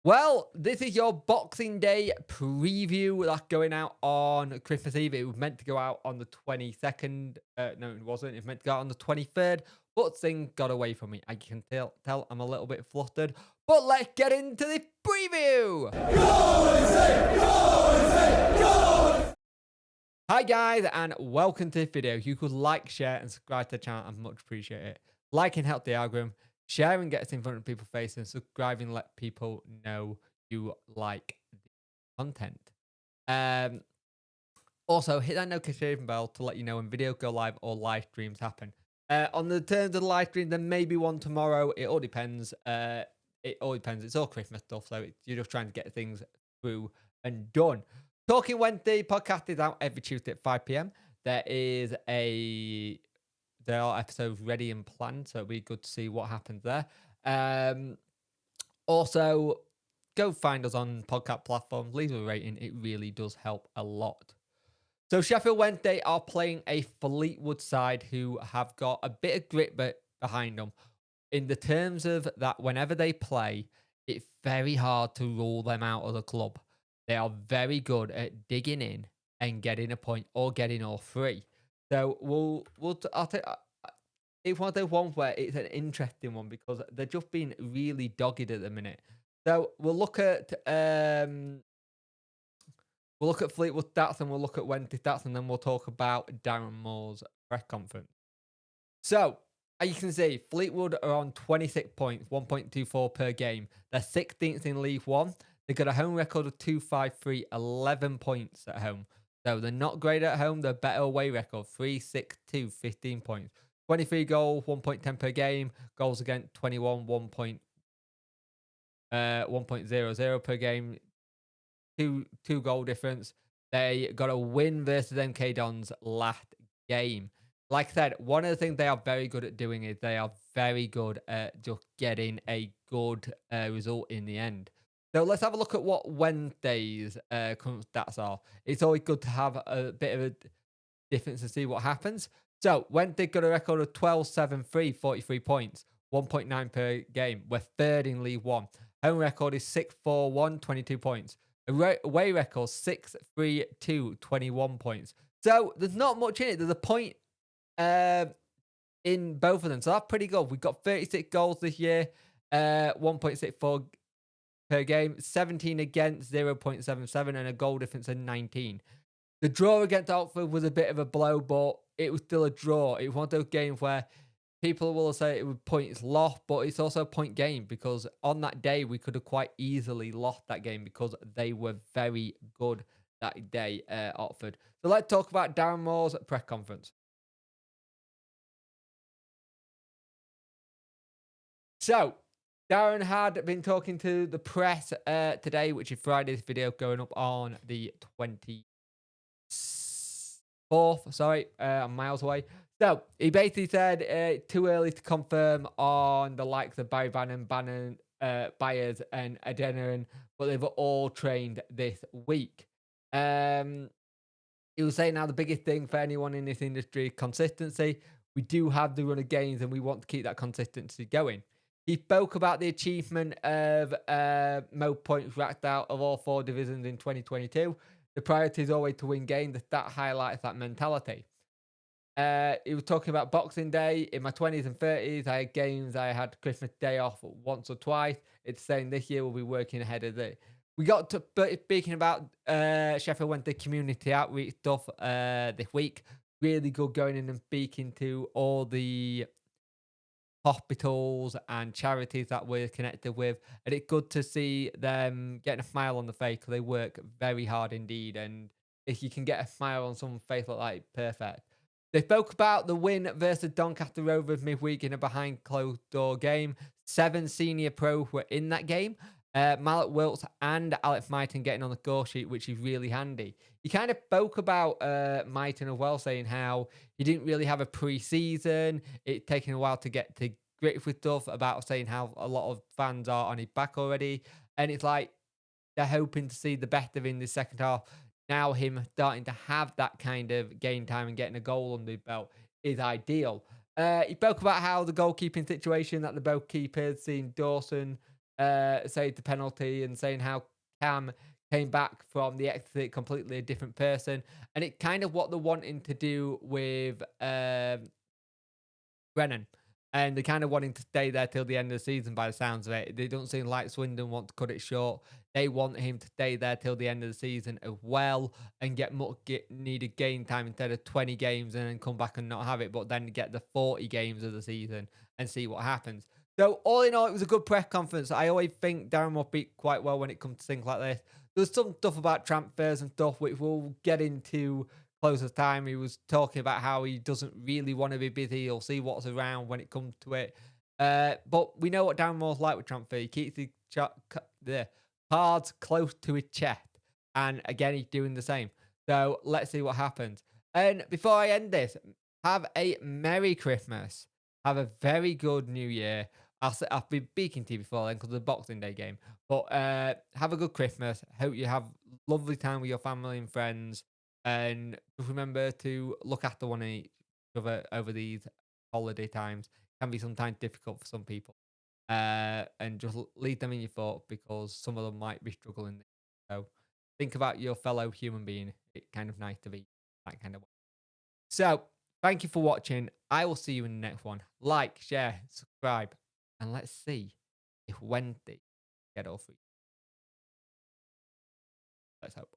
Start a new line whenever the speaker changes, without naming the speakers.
Well, this is your Boxing Day preview that's going out on Christmas Eve. It was meant to go out on the 22nd. No, it wasn't. It was meant to go out on the 23rd, but thing got away from me. I can tell I'm a little bit flustered. But let's get into the preview. Hi guys, and welcome to this video. If you could like, share, and subscribe to the channel, I'd much appreciate it. Liking helps the algorithm. Sharing gets in front of people's faces, and subscribing let people know you like the content. Also, hit that notification bell to let you know when videos go live or live streams happen. On the terms of the live stream, there may be one tomorrow. It all depends. It's all Christmas stuff, so you're just trying to get things through and done. Talking Wednesday podcast is out every Tuesday at 5 p.m. There are episodes ready and planned, so it'll be good to see what happens there. Also, go find us on podcast platforms, leave a rating. It really does help a lot. So Sheffield Wednesday are playing a Fleetwood side who have got a bit of grit behind them. In the terms of that, whenever they play, it's very hard to rule them out of the club. They are very good at digging in and getting a point or getting all three. So it's one of those ones where it's an interesting one because they're just being really dogged at the minute. So we'll look at Fleetwood stats and we'll look at Wednesday stats, and then we'll talk about Darren Moore's press conference. So as you can see, Fleetwood are on 26 points, 1.24 per game. They're 16th in League One. They've got a home record of 2-5-3, 11 points at home. So they're not great at home. They're better away record, 3-6-2, 15 points. 23 goals, 1.10 per game. Goals against 21, 1.00 per game. Two goal difference. They got a win versus MK Dons last game. Like I said, one of the things they are very good at doing is they are very good at just getting a good result in the end. So let's have a look at what Wednesday's current stats are. It's always good to have a bit of a difference to see what happens. So Wednesday got a record of 12-7-3, 43 points, 1.9 per game. We're third in League One. Home record is 6-4-1, 22 points. Away record 6-3-2, 21 points. So there's not much in it. There's a point in both of them. So that's pretty good. We've got 36 goals this year, 1.64 per game, 17 against, 0.77, and a goal difference of 19. The draw against Oxford was a bit of a blow, but it was still a draw. It was one of those games where people will say it was points lost, but it's also a point game because on that day we could have quite easily lost that game because they were very good that day, Oxford. So let's talk about Darren Moore's press conference. So Darren had been talking to the press today, which is Friday's video going up on the 24th. Sorry, I'm miles away. So he basically said too early to confirm on the likes of Barry Bannon, Byers, and Adeniran, but they've all trained this week. He was saying now the biggest thing for anyone in this industry is consistency. We do have the run of games, and we want to keep that consistency going. He spoke about the achievement of most points racked out of all four divisions in 2022. The priority is always to win games. The stat highlights that mentality. He was talking about Boxing Day. In my 20s and 30s, I had games. I had Christmas Day off once or twice. It's saying this year we'll be working ahead of it. We got to speaking about Sheffield Wednesday community outreach stuff this week. Really good going in and speaking to all the hospitals and charities that we're connected with, and it's good to see them getting a smile on the face because they work very hard indeed, and if you can get a smile on someone's face like that, it's perfect. They spoke about the win versus Doncaster Rovers midweek in a behind closed door game. 7 senior pros were in that game. Mallet Wilts and Alex Myton getting on the score sheet, which is really handy. He kind of spoke about Myton as well, saying how he didn't really have a pre-season. It's taken a while to get to grips with stuff, about saying how a lot of fans are on his back already. And it's like they're hoping to see the best of him in the second half. Now him starting to have that kind of game time and getting a goal under the belt is ideal. He spoke about how the goalkeeping situation that the both keepers, seeing Dawson saved the penalty and saying how Cam came back from the exit completely a different person. And it kind of what they're wanting to do with Brennan. And they're kind of wanting to stay there till the end of the season by the sounds of it. They don't seem like Swindon want to cut it short. They want him to stay there till the end of the season as well and get much needed game time instead of 20 games and then come back and not have it, but then get the 40 games of the season and see what happens. So all in all, it was a good press conference. I always think Darren will beat quite well when it comes to things like this. There's some stuff about transfers and stuff which we'll get into close time. He was talking about how he doesn't really want to be busy. He'll see what's around when it comes to it. But we know what Darren Moore's like with transfer. He keeps the cards close to his chest. And again, he's doing the same. So let's see what happens. And before I end this, have a Merry Christmas. Have a very good New Year. I've been speaking to you before then because of the Boxing Day game. But have a good Christmas. Hope you have lovely time with your family and friends. And just remember to look after one each other over these holiday times. Can be sometimes difficult for some people. And just leave them in your thoughts because some of them might be struggling. So think about your fellow human being. It's kind of nice to be that kind of way. So thank you for watching. I will see you in the next one. Like, share, subscribe, and let's see if Wednesday get all free. Let's hope.